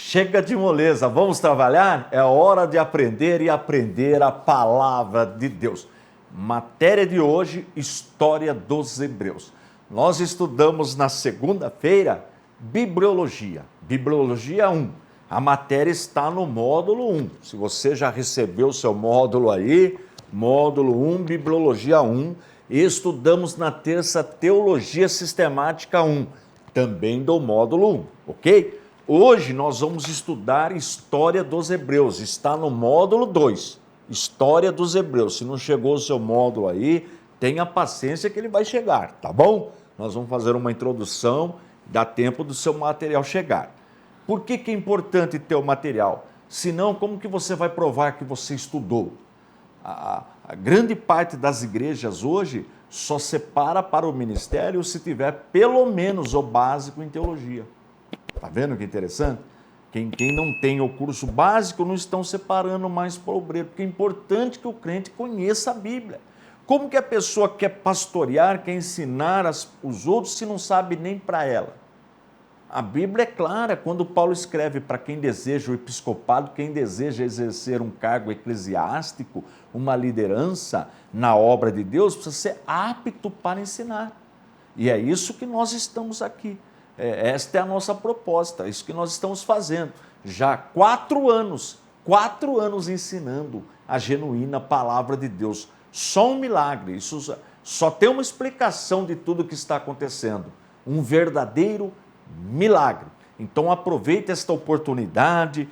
Chega de moleza, vamos trabalhar? É hora de aprender e aprender a palavra de Deus. Matéria de hoje, História dos Hebreus. Nós estudamos na segunda-feira Bibliologia. Bibliologia 1. A matéria está no módulo 1. Se você já recebeu o seu módulo aí, módulo 1, Bibliologia 1, e estudamos na terça Teologia Sistemática 1, também do módulo 1, ok? Hoje nós vamos estudar História dos Hebreus, está no módulo 2, História dos Hebreus. Se não chegou o seu módulo aí, tenha paciência que ele vai chegar, tá bom? Nós vamos fazer uma introdução, dá tempo do seu material chegar. Por que é importante ter o material? Senão, como que você vai provar que você estudou? A grande parte das igrejas hoje só separa para o ministério se tiver pelo menos o básico em teologia. Está vendo que interessante? Quem não tem o curso básico não estão separando mais para o obreiro, porque é importante que o crente conheça a Bíblia. Como que a pessoa quer pastorear, quer ensinar os outros se não sabe nem para ela? A Bíblia é clara, quando Paulo escreve para quem deseja o episcopado, quem deseja exercer um cargo eclesiástico, uma liderança na obra de Deus, precisa ser apto para ensinar. E é isso que nós estamos aqui. Esta é a nossa proposta, é isso que nós estamos fazendo. Já há 4 anos ensinando a genuína palavra de Deus. Só um milagre, isso só tem uma explicação de tudo o que está acontecendo. Um verdadeiro milagre. Então aproveite esta oportunidade,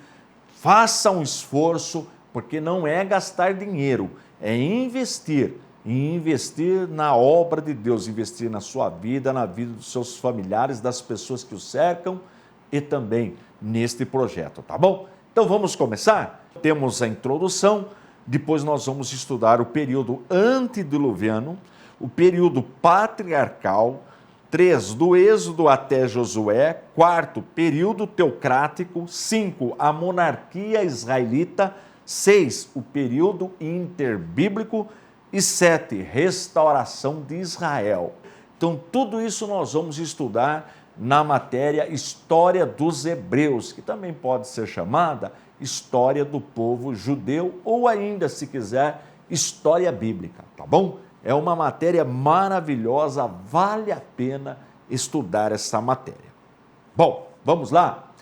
faça um esforço, porque não é gastar dinheiro, é investir. E investir na obra de Deus, investir na sua vida, na vida dos seus familiares, das pessoas que o cercam e também neste projeto, tá bom? Então vamos começar? Temos a introdução, depois nós vamos estudar o período antediluviano, o período patriarcal, 3, do Êxodo até Josué, 4, período teocrático, 5, a monarquia israelita, 6, o período interbíblico, e 7, restauração de Israel. Então, tudo isso nós vamos estudar na matéria História dos Hebreus, que também pode ser chamada História do Povo Judeu, ou ainda, se quiser, História Bíblica, tá bom? É uma matéria maravilhosa, vale a pena estudar essa matéria. Bom, vamos lá?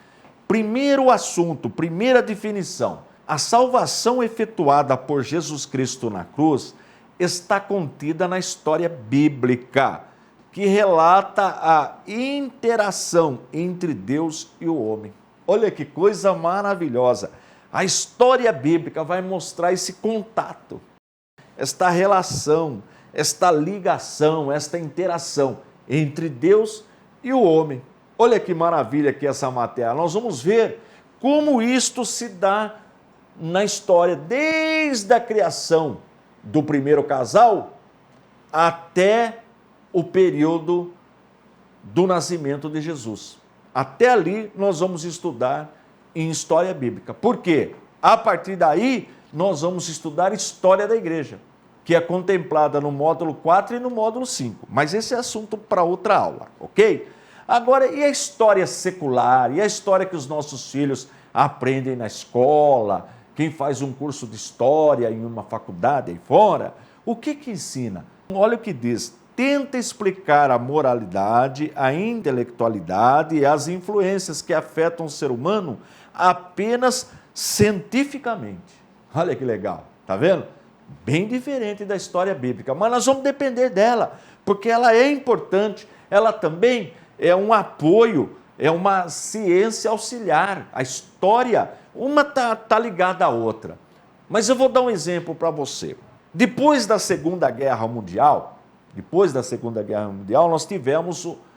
Primeiro assunto, primeira definição. A salvação efetuada por Jesus Cristo na cruz está contida na história bíblica, que relata a interação entre Deus e o homem. Olha que coisa maravilhosa! A história bíblica vai mostrar esse contato, esta relação, esta ligação, esta interação entre Deus e o homem. Olha que maravilha que essa matéria. Nós vamos ver como isto se dá na história, desde a criação do primeiro casal até o período do nascimento de Jesus. Até ali nós vamos estudar em história bíblica. Por quê? A partir daí nós vamos estudar história da igreja, que é contemplada no módulo 4 e no módulo 5. Mas esse é assunto para outra aula, ok? Agora, e a história secular? E a história que os nossos filhos aprendem na escola? Quem faz um curso de história em uma faculdade aí fora, o que ensina? Olha o que diz, tenta explicar a moralidade, a intelectualidade e as influências que afetam o ser humano apenas cientificamente. Olha que legal, tá vendo? Bem diferente da história bíblica, mas nós vamos depender dela, porque ela é importante, ela também é um apoio, é uma ciência auxiliar. A história, uma está ligada à outra. Mas eu vou dar um exemplo para você. Depois da Segunda Guerra Mundial,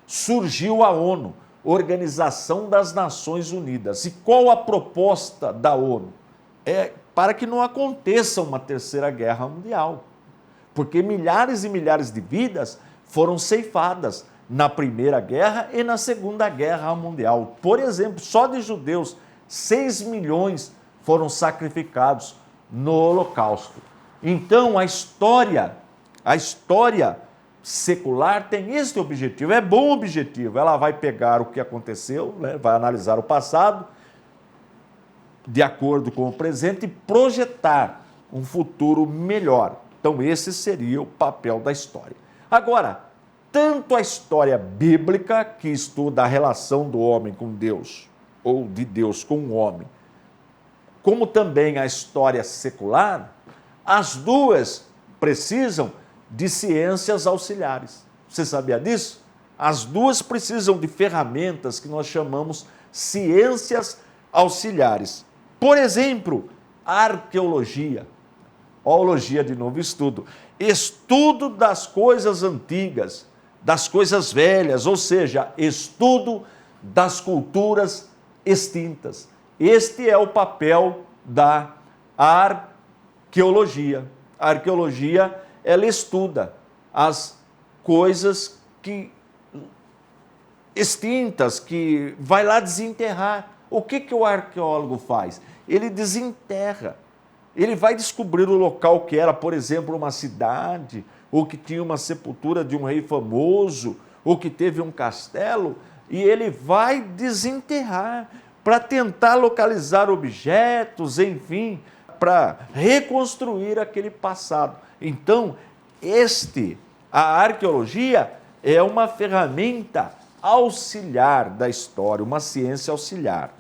surgiu a ONU, Organização das Nações Unidas. E qual a proposta da ONU? É para que não aconteça uma terceira guerra mundial. Porque milhares e milhares de vidas foram ceifadas na Primeira Guerra e na Segunda Guerra Mundial. Por exemplo, só de judeus, 6 milhões foram sacrificados no Holocausto. Então, a história secular tem este objetivo, é bom objetivo. Ela vai pegar o que aconteceu, né, vai analisar o passado de acordo com o presente e projetar um futuro melhor. Então, esse seria o papel da história. Agora, tanto a história bíblica, que estuda a relação do homem com Deus, ou de Deus com o homem, como também a história secular, as duas precisam de ciências auxiliares. Você sabia disso? As duas precisam de ferramentas que nós chamamos ciências auxiliares. Por exemplo, arqueologia. Ologia, de novo, estudo. Estudo das coisas antigas, das coisas velhas, ou seja, estudo das culturas extintas. Este é o papel da arqueologia. A arqueologia, ela estuda as coisas extintas, que vai lá desenterrar. O que o arqueólogo faz? Ele desenterra. Ele vai descobrir o local que era, por exemplo, uma cidade, ou que tinha uma sepultura de um rei famoso, ou que teve um castelo, e ele vai desenterrar para tentar localizar objetos, enfim, para reconstruir aquele passado. Então, a arqueologia é uma ferramenta auxiliar da história, uma ciência auxiliar.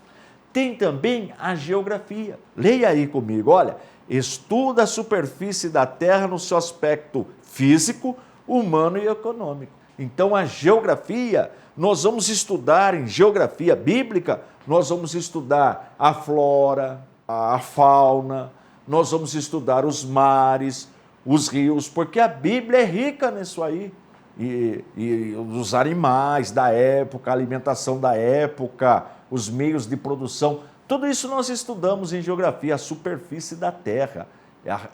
Tem também a geografia. Leia aí comigo, olha, estuda a superfície da Terra no seu aspecto físico, humano e econômico. Então, a geografia, nós vamos estudar em geografia bíblica, nós vamos estudar a flora, a fauna, nós vamos estudar os mares, os rios, porque a Bíblia é rica nisso aí. E os animais da época, a alimentação da época, os meios de produção, tudo isso nós estudamos em geografia, a superfície da Terra.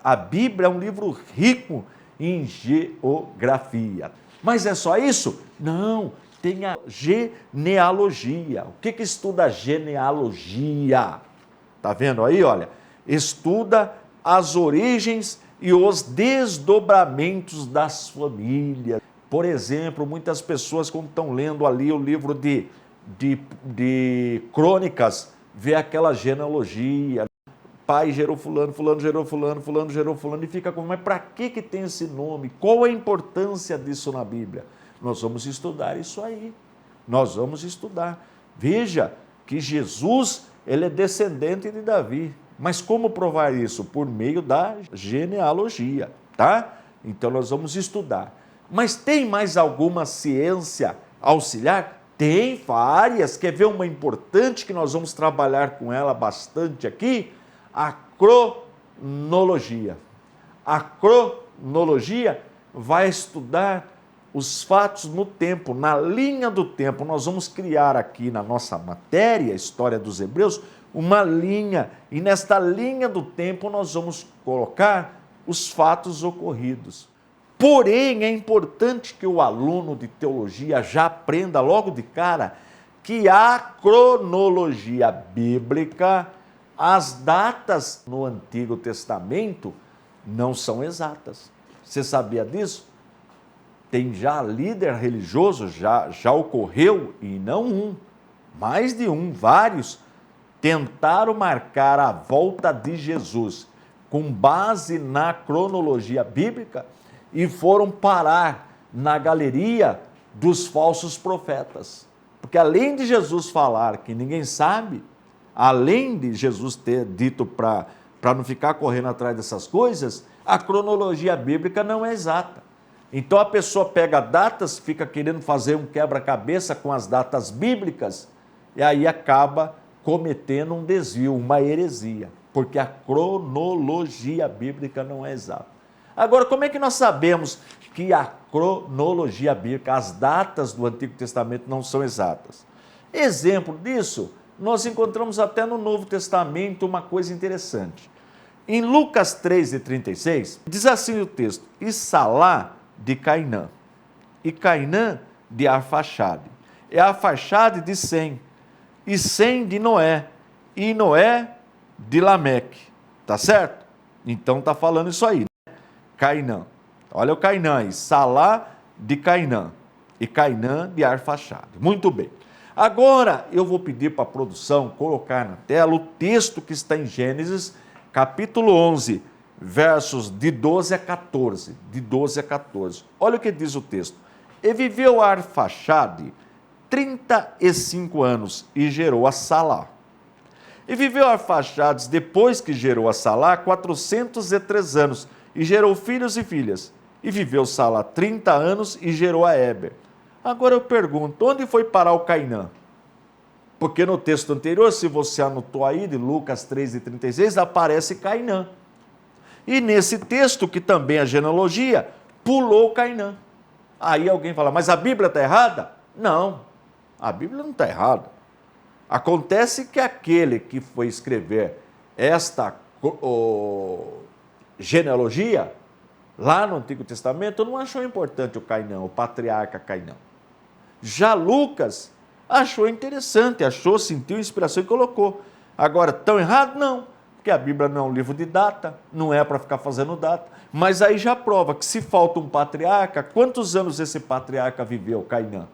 A Bíblia é um livro rico em geografia. Mas é só isso? Não, tem a genealogia. O que estuda a genealogia? Está vendo aí, olha? Estuda as origens e os desdobramentos das famílias. Por exemplo, muitas pessoas, quando estão lendo ali o livro de crônicas, vê aquela genealogia. Pai gerou fulano, fulano gerou fulano, fulano gerou fulano, e fica como, mas para que tem esse nome? Qual a importância disso na Bíblia? Nós vamos estudar isso aí. Nós vamos estudar. Veja que Jesus, ele é descendente de Davi. Mas como provar isso? Por meio da genealogia, tá? Então nós vamos estudar. Mas tem mais alguma ciência auxiliar? Tem várias. Quer ver uma importante que nós vamos trabalhar com ela bastante aqui? A cronologia. A cronologia vai estudar os fatos no tempo, na linha do tempo. Nós vamos criar aqui na nossa matéria, História dos Hebreus, uma linha. E nesta linha do tempo nós vamos colocar os fatos ocorridos. Porém, é importante que o aluno de teologia já aprenda logo de cara que a cronologia bíblica, as datas no Antigo Testamento não são exatas. Você sabia disso? Tem já líder religioso, já ocorreu, e não um, mais de um, vários, tentaram marcar a volta de Jesus com base na cronologia bíblica e foram parar na galeria dos falsos profetas. Porque além de Jesus falar que ninguém sabe, além de Jesus ter dito para não ficar correndo atrás dessas coisas, a cronologia bíblica não é exata. Então a pessoa pega datas, fica querendo fazer um quebra-cabeça com as datas bíblicas e aí acaba cometendo um desvio, uma heresia, porque a cronologia bíblica não é exata. Agora, como é que nós sabemos que a cronologia bíblica, as datas do Antigo Testamento não são exatas? Exemplo disso, nós encontramos até no Novo Testamento uma coisa interessante. Em Lucas 3:36, diz assim o texto: e Salá de Cainã, e Cainã de Arfaxade, e Arfaxade de Sem, e Sem de Noé, e Noé de Lameque. Tá certo? Então tá falando isso aí, né? Cainã. Olha o Cainã aí, Salá de Cainã, e Cainã de Arfaxade. Muito bem. Agora, eu vou pedir para a produção colocar na tela o texto que está em Gênesis, capítulo 11, versos de 12 a 14. De 12 a 14. Olha o que diz o texto. E viveu Arfaxade 35 anos e gerou a Salá. E viveu Arfaxade, depois que gerou a Salá, 403 anos e gerou filhos e filhas. E viveu Salá 30 anos e gerou a Éber. Agora eu pergunto, onde foi parar o Cainã? Porque no texto anterior, se você anotou aí, de Lucas 3:36, aparece Cainã. E nesse texto, que também é genealogia, pulou Cainã. Aí alguém fala, mas a Bíblia está errada? Não, a Bíblia não está errada. Acontece que aquele que foi escrever esta genealogia, lá no Antigo Testamento, não achou importante o Cainã, o patriarca Cainã. Já Lucas achou interessante, sentiu inspiração e colocou. Agora, tão errado? Não, porque a Bíblia não é um livro de data, não é para ficar fazendo data, mas aí já prova que se falta um patriarca, quantos anos esse patriarca viveu, Cainã?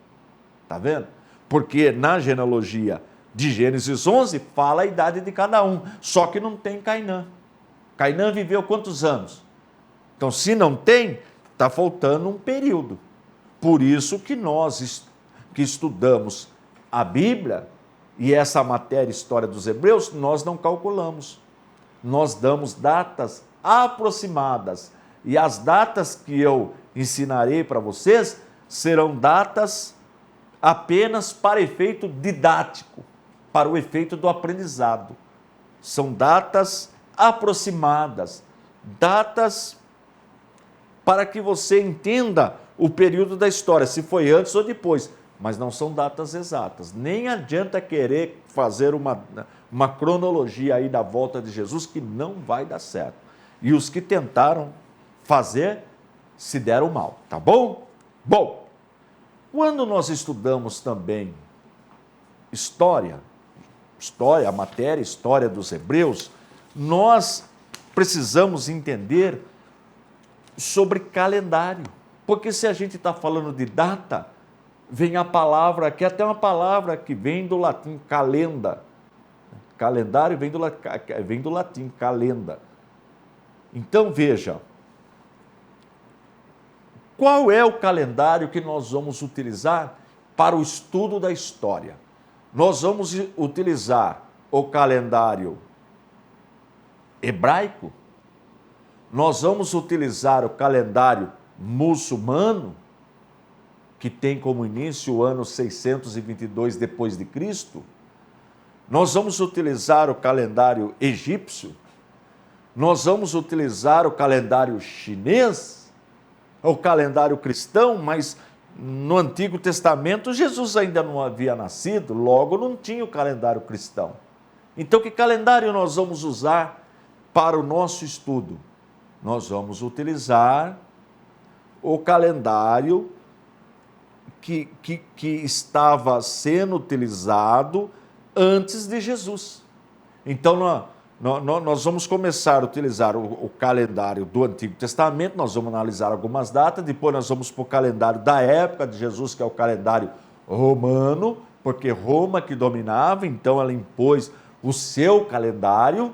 Está vendo? Porque na genealogia de Gênesis 11 fala a idade de cada um, só que não tem Cainã. Cainã viveu quantos anos? Então, se não tem, está faltando um período. Por isso que nós que estudamos a Bíblia e essa matéria, história dos Hebreus, nós não calculamos. Nós damos datas aproximadas. E as datas que eu ensinarei para vocês serão datas apenas para efeito didático, para o efeito do aprendizado. São datas aproximadas, datas para que você entenda o período da história, se foi antes ou depois, mas não são datas exatas. Nem adianta querer fazer uma cronologia aí da volta de Jesus que não vai dar certo. E os que tentaram fazer se deram mal, tá bom? Bom, quando nós estudamos também a matéria, história dos Hebreus, nós precisamos entender sobre calendário. Porque se a gente está falando de data, vem a palavra, que é até uma palavra que vem do latim, calenda. Calendário vem do latim, calenda. Então veja, qual é o calendário que nós vamos utilizar para o estudo da história? Nós vamos utilizar o calendário hebraico? Nós vamos utilizar o calendário muçulmano, que tem como início o ano 622 depois de Cristo? Nós vamos utilizar o calendário egípcio? Nós vamos utilizar o calendário chinês? O calendário cristão? Mas no Antigo Testamento Jesus ainda não havia nascido, logo não tinha o calendário cristão. Então que calendário nós vamos usar para o nosso estudo? Nós vamos utilizar o calendário que estava sendo utilizado antes de Jesus. Então, nós vamos começar a utilizar o calendário do Antigo Testamento, nós vamos analisar algumas datas, depois nós vamos para o calendário da época de Jesus, que é o calendário romano, porque Roma que dominava, então ela impôs o seu calendário,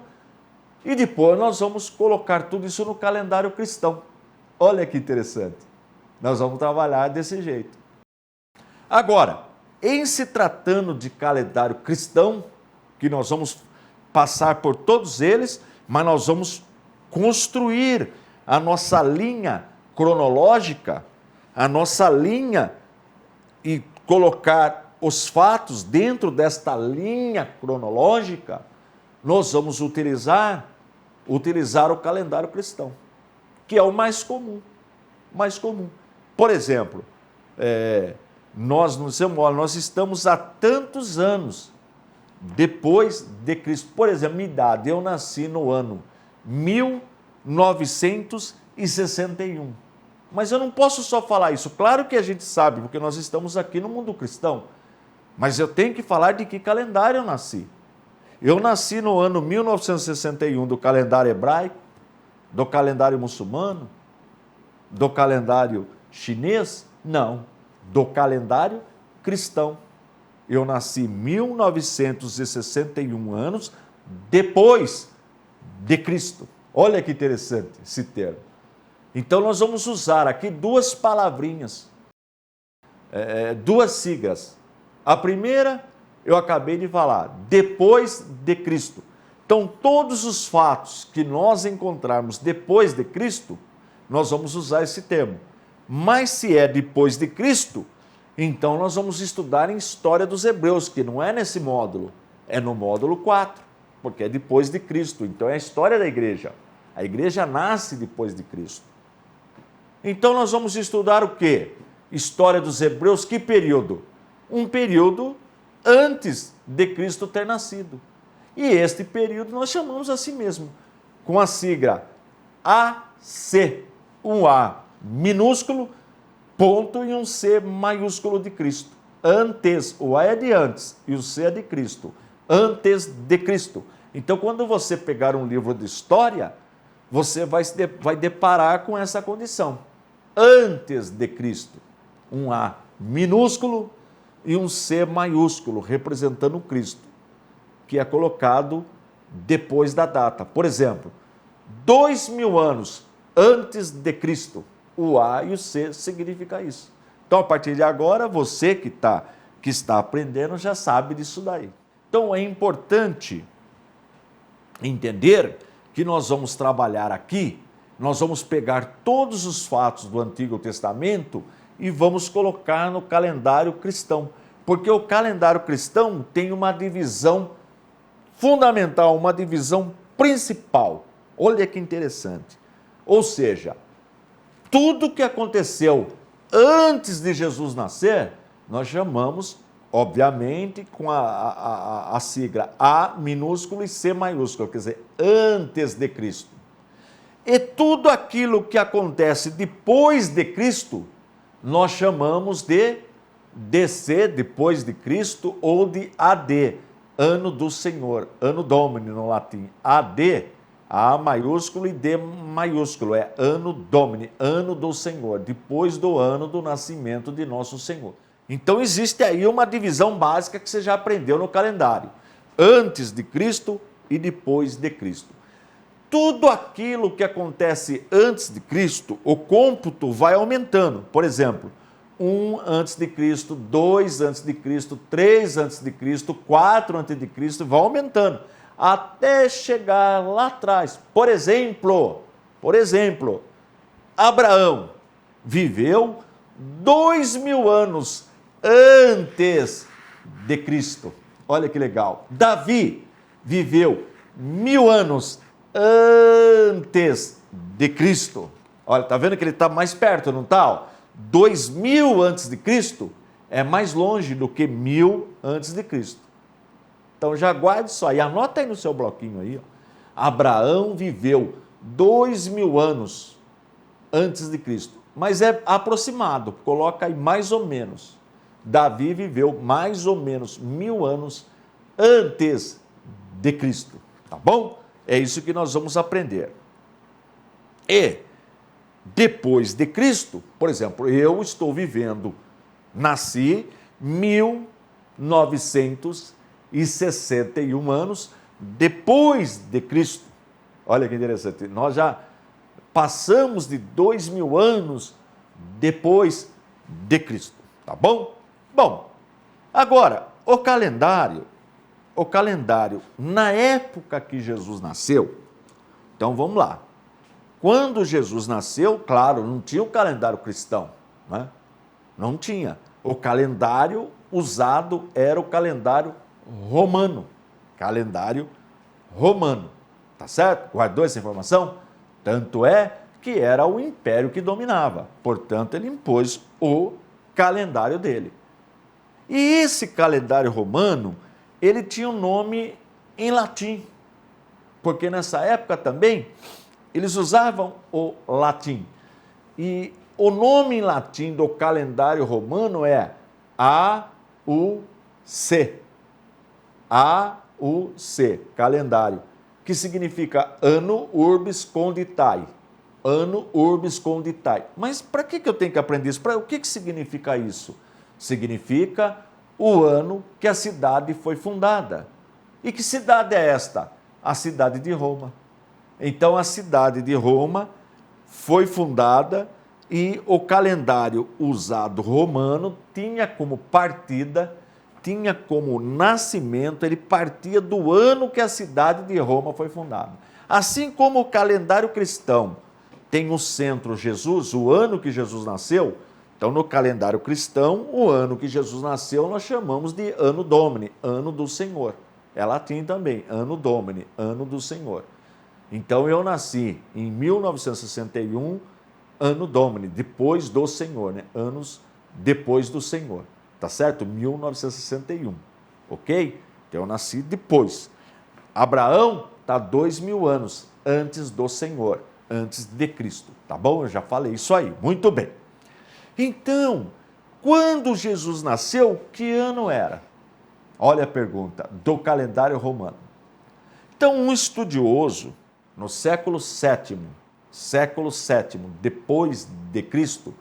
e depois nós vamos colocar tudo isso no calendário cristão. Olha que interessante. Nós vamos trabalhar desse jeito. Agora, em se tratando de calendário cristão, que nós vamos passar por todos eles, mas nós vamos construir a nossa linha cronológica, a nossa linha e colocar os fatos dentro desta linha cronológica, nós vamos utilizar o calendário cristão, que é o mais comum. Por exemplo, nós estamos há tantos anos depois de Cristo. Por exemplo, minha idade, eu nasci no ano 1961. Mas eu não posso só falar isso. Claro que a gente sabe, porque nós estamos aqui no mundo cristão. Mas eu tenho que falar de que calendário eu nasci. Eu nasci no ano 1961 do calendário hebraico, do calendário muçulmano, do calendário chinês? Não, do calendário cristão. Eu nasci 1961 anos depois de Cristo. Olha que interessante esse termo. Então nós vamos usar aqui duas palavrinhas, duas siglas. A primeira, eu acabei de falar, depois de Cristo. Então, todos os fatos que nós encontrarmos depois de Cristo, nós vamos usar esse termo. Mas se é depois de Cristo, então nós vamos estudar em História dos Hebreus, que não é nesse módulo, é no módulo 4, porque é depois de Cristo. Então é a história da igreja. A igreja nasce depois de Cristo. Então nós vamos estudar o quê? História dos Hebreus, que período? Um período antes de Cristo ter nascido. E este período nós chamamos assim mesmo, com a sigla AC, um A minúsculo, ponto e um C maiúsculo de Cristo. Antes, o A é de antes e o C é de Cristo. Antes de Cristo. Então, quando você pegar um livro de história, você vai deparar com essa condição. Antes de Cristo. Um A minúsculo e um C maiúsculo, representando Cristo, que é colocado depois da data. Por exemplo, 2000 anos antes de Cristo, o A e o C significa isso. Então, a partir de agora, você que está aprendendo já sabe disso daí. Então, é importante entender que nós vamos trabalhar aqui, nós vamos pegar todos os fatos do Antigo Testamento e vamos colocar no calendário cristão, porque o calendário cristão tem uma divisão fundamental, uma divisão principal. Olha que interessante. Ou seja, tudo que aconteceu antes de Jesus nascer, nós chamamos, obviamente, com a sigla A minúsculo e C maiúsculo, quer dizer, antes de Cristo. E tudo aquilo que acontece depois de Cristo, nós chamamos de DC, depois de Cristo, ou de AD, Ano do Senhor, Anno Domini no latim. AD, A maiúsculo e D maiúsculo, é Anno Domini, Ano do Senhor, depois do ano do nascimento de nosso Senhor. Então existe aí uma divisão básica que você já aprendeu no calendário. Antes de Cristo e depois de Cristo. Tudo aquilo que acontece antes de Cristo, o cômputo vai aumentando. Por exemplo, 1 antes de Cristo, 2 antes de Cristo, 3 antes de Cristo, 4 antes de Cristo, vai aumentando até chegar lá atrás. Por exemplo, Abraão viveu 2000 anos antes de Cristo. Olha que legal. Davi viveu 1000 anos antes de Cristo. Olha, tá vendo que ele está mais perto, não está? 2000 antes de Cristo é mais longe do que 1000 antes de Cristo. Então já guarde isso aí, anota aí no seu bloquinho aí. Ó. Abraão viveu 2000 anos antes de Cristo, mas é aproximado, coloca aí mais ou menos. Davi viveu mais ou menos 1000 anos antes de Cristo, tá bom? É isso que nós vamos aprender. E depois de Cristo, por exemplo, eu estou vivendo, nasci 1961 anos depois de Cristo. Olha que interessante, nós já passamos de 2000 anos depois de Cristo, tá bom? Bom, agora, o calendário, na época que Jesus nasceu, então vamos lá. Quando Jesus nasceu, claro, não tinha o calendário cristão, né? Não tinha. O calendário usado era o calendário romano. Tá certo? Guardou essa informação? Tanto é que era o império que dominava. Portanto, ele impôs o calendário dele. E esse calendário romano, ele tinha um nome em latim. Porque nessa época também eles usavam o latim. E o nome em latim do calendário romano é AUC. AUC, calendário, que significa Anno Urbis Conditae. Anno Urbis Conditae. Mas para que eu tenho que aprender isso? O que significa isso? Significa o ano que a cidade foi fundada. E que cidade é esta? A cidade de Roma. Então, a cidade de Roma foi fundada e o calendário usado romano tinha como partida, tinha como nascimento, ele partia do ano que a cidade de Roma foi fundada. Assim como o calendário cristão tem o centro Jesus, o ano que Jesus nasceu, então no calendário cristão, o ano que Jesus nasceu nós chamamos de Anno Domini, ano do Senhor. É latim também, Anno Domini, ano do Senhor. Então eu nasci em 1961, Anno Domini, depois do Senhor, né? Anos depois do Senhor, tá certo? 1961, ok? Então eu nasci depois. Abraão está 2000 anos antes do Senhor, antes de Cristo, tá bom? Eu já falei isso aí, muito bem. Então, quando Jesus nasceu, que ano era? Olha a pergunta, do calendário romano. Então, um estudioso, no século VII, depois de Cristo,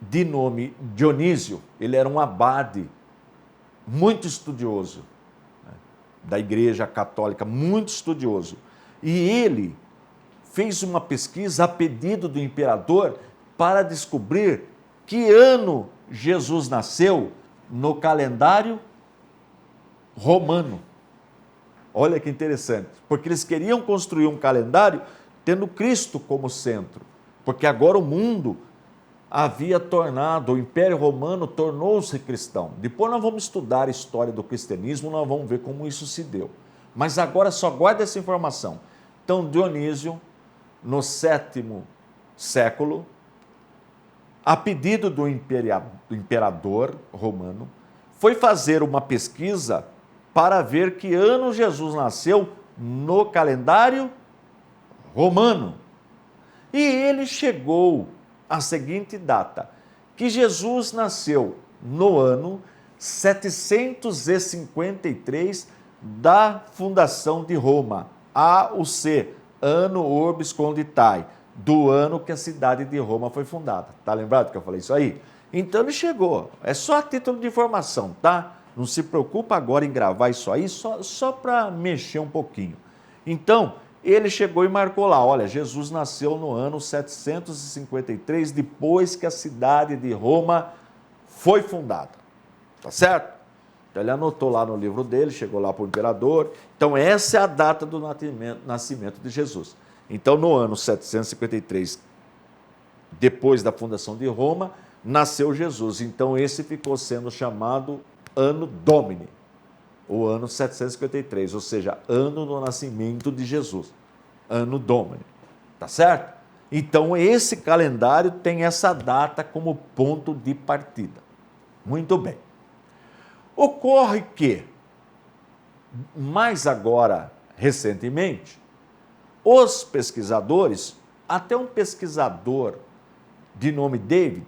de nome Dionísio, ele era um abade muito estudioso, né, da Igreja Católica, muito estudioso. E ele fez uma pesquisa a pedido do imperador para descobrir que ano Jesus nasceu no calendário romano. Olha que interessante, porque eles queriam construir um calendário tendo Cristo como centro, porque agora o mundo havia tornado, o Império Romano tornou-se cristão. Depois nós vamos estudar a história do cristianismo, nós vamos ver como isso se deu. Mas agora só guarda essa informação. Então, Dionísio, no sétimo século, a pedido do imperador romano, foi fazer uma pesquisa para ver que ano Jesus nasceu no calendário romano. E ele chegou à seguinte data, que Jesus nasceu no ano 753 da fundação de Roma, AUC, Anno Urbis Conditae, do ano que a cidade de Roma foi fundada. Tá lembrado que eu falei isso aí? Então ele chegou, é só a título de informação, tá? Não se preocupa agora em gravar isso aí, só para mexer um pouquinho. Então, ele chegou e marcou lá, olha, Jesus nasceu no ano 753, depois que a cidade de Roma foi fundada. Tá certo? Então, ele anotou lá no livro dele, chegou lá para o imperador. Então, essa é a data do nascimento de Jesus. Então, no ano 753, depois da fundação de Roma, nasceu Jesus. Então, esse ficou sendo chamado Anno Domini, o ano 753, ou seja, ano do nascimento de Jesus, Anno Domini, tá certo? Então, esse calendário tem essa data como ponto de partida. Muito bem. Ocorre que, mais agora, recentemente, os pesquisadores, até um pesquisador de nome David,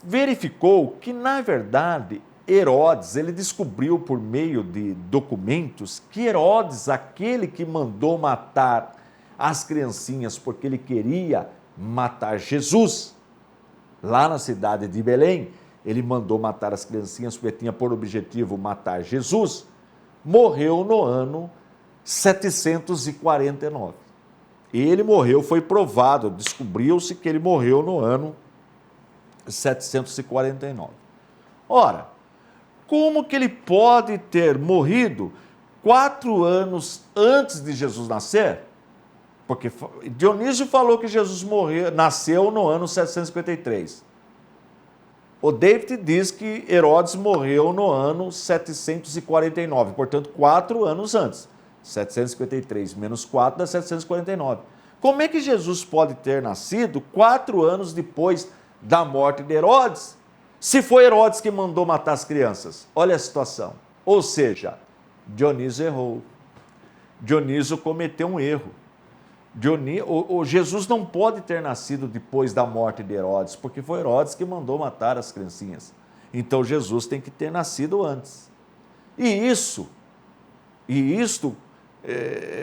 verificou que, na verdade, Herodes, ele descobriu por meio de documentos que Herodes, aquele que mandou matar as criancinhas porque ele queria matar Jesus, lá na cidade de Belém, ele mandou matar as criancinhas porque tinha por objetivo matar Jesus, morreu no ano 749. Ele morreu, foi provado, descobriu-se que ele morreu no ano 749. Ora, como que ele pode ter morrido 4 anos antes de Jesus nascer? Porque Dionísio falou que Jesus nasceu no ano 753. O David diz que Herodes morreu no ano 749, portanto, 4 anos antes. 753 menos 4 dá 749. Como é que Jesus pode ter nascido 4 anos depois da morte de Herodes, se foi Herodes que mandou matar as crianças? Olha a situação. Ou seja, Dionísio errou. Dionísio cometeu um erro. Jesus não pode ter nascido depois da morte de Herodes, porque foi Herodes que mandou matar as criancinhas. Então Jesus tem que ter nascido antes. E isto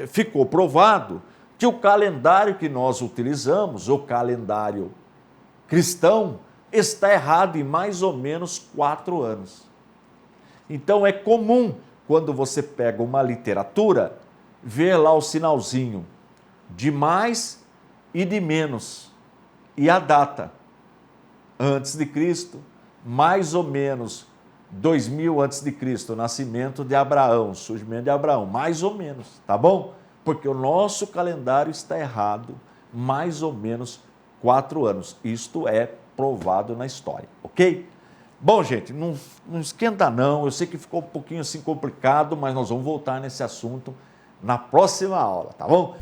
ficou provado que o calendário que nós utilizamos, o calendário cristão, está errado em mais ou menos 4 anos. Então é comum, quando você pega uma literatura, ver lá o sinalzinho de mais e de menos, e a data, antes de Cristo, mais ou menos 2000 antes de Cristo, nascimento de Abraão, surgimento de Abraão, mais ou menos, tá bom? Porque o nosso calendário está errado, mais ou menos 4 anos. Isto é provado na história, ok? Bom, gente, não esquenta não, eu sei que ficou um pouquinho assim complicado, mas nós vamos voltar nesse assunto na próxima aula, tá bom?